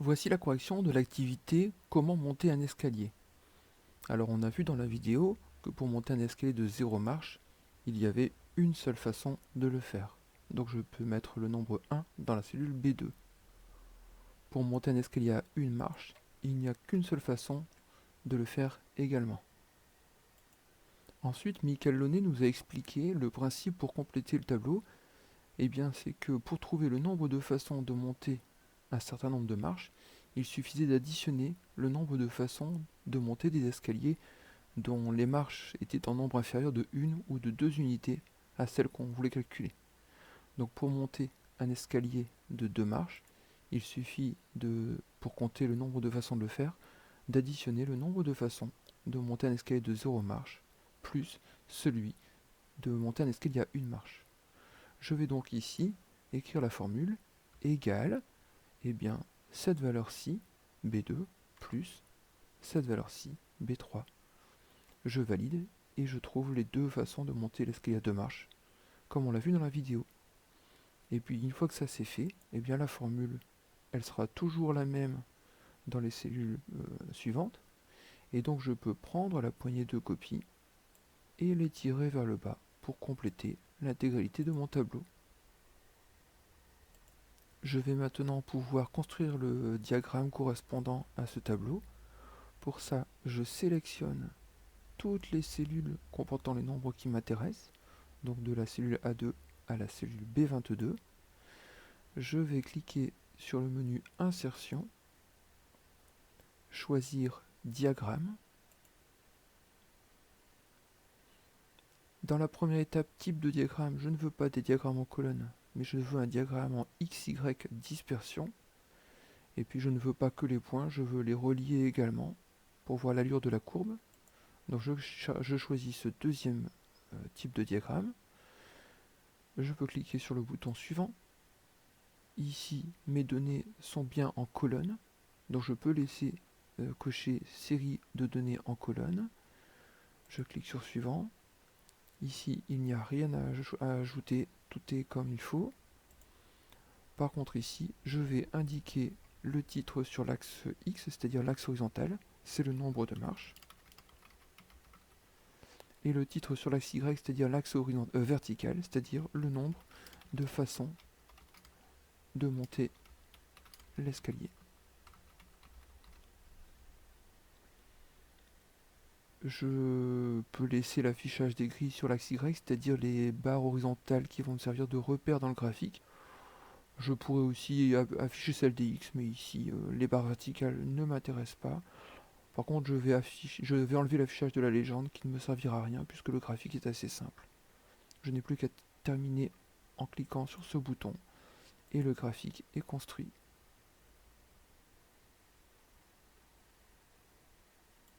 Voici la correction de l'activité comment monter un escalier. Alors on a vu dans la vidéo que pour monter un escalier de 0 marche, il y avait une seule façon de le faire. Donc je peux mettre le nombre 1 dans la cellule B2. Pour monter un escalier à une marche, il n'y a qu'une seule façon de le faire également. Ensuite, Michael Launay nous a expliqué le principe pour compléter le tableau. Eh bien, c'est que pour trouver le nombre de façons de monter un certain nombre de marches, il suffisait d'additionner le nombre de façons de monter des escaliers dont les marches étaient en nombre inférieur de 1 ou de 2 unités à celle qu'on voulait calculer. Donc pour monter un escalier de 2 marches, il suffit pour compter le nombre de façons de le faire, d'additionner le nombre de façons de monter un escalier de 0 marche plus celui de monter un escalier à une marche. Je vais donc ici écrire la formule égale, eh bien, cette valeur-ci, B2, plus cette valeur-ci, B3. Je valide et je trouve les deux façons de monter l'escalier à deux marches, comme on l'a vu dans la vidéo. Et puis une fois que ça c'est fait, eh bien la formule, elle sera toujours la même dans les cellules suivantes. Et donc je peux prendre la poignée de copies et les tirer vers le bas pour compléter l'intégralité de mon tableau. Je vais maintenant pouvoir construire le diagramme correspondant à ce tableau. Pour ça, je sélectionne toutes les cellules comportant les nombres qui m'intéressent, donc de la cellule A2 à la cellule B22. Je vais cliquer sur le menu Insertion, choisir Diagramme. Dans la première étape, type de diagramme, je ne veux pas des diagrammes en colonne, mais je veux un diagramme en XY dispersion. Et puis je ne veux pas que les points, je veux les relier également pour voir l'allure de la courbe. Donc je choisis ce deuxième type de diagramme. Je peux cliquer sur le bouton suivant. Ici, mes données sont bien en colonne, donc je peux laisser cocher série de données en colonne. Je clique sur suivant. Ici, il n'y a rien à ajouter, tout est comme il faut. Par contre ici, je vais indiquer le titre sur l'axe X, c'est-à-dire l'axe horizontal, c'est le nombre de marches. Et le titre sur l'axe Y, c'est-à-dire l'axe vertical, c'est-à-dire le nombre de façons de monter l'escalier. Je peux laisser l'affichage des grilles sur l'axe Y, c'est-à-dire les barres horizontales qui vont me servir de repère dans le graphique. Je pourrais aussi afficher celle des X, mais ici les barres verticales ne m'intéressent pas. Par contre, je vais enlever l'affichage de la légende qui ne me servira à rien puisque le graphique est assez simple. Je n'ai plus qu'à terminer en cliquant sur ce bouton et le graphique est construit.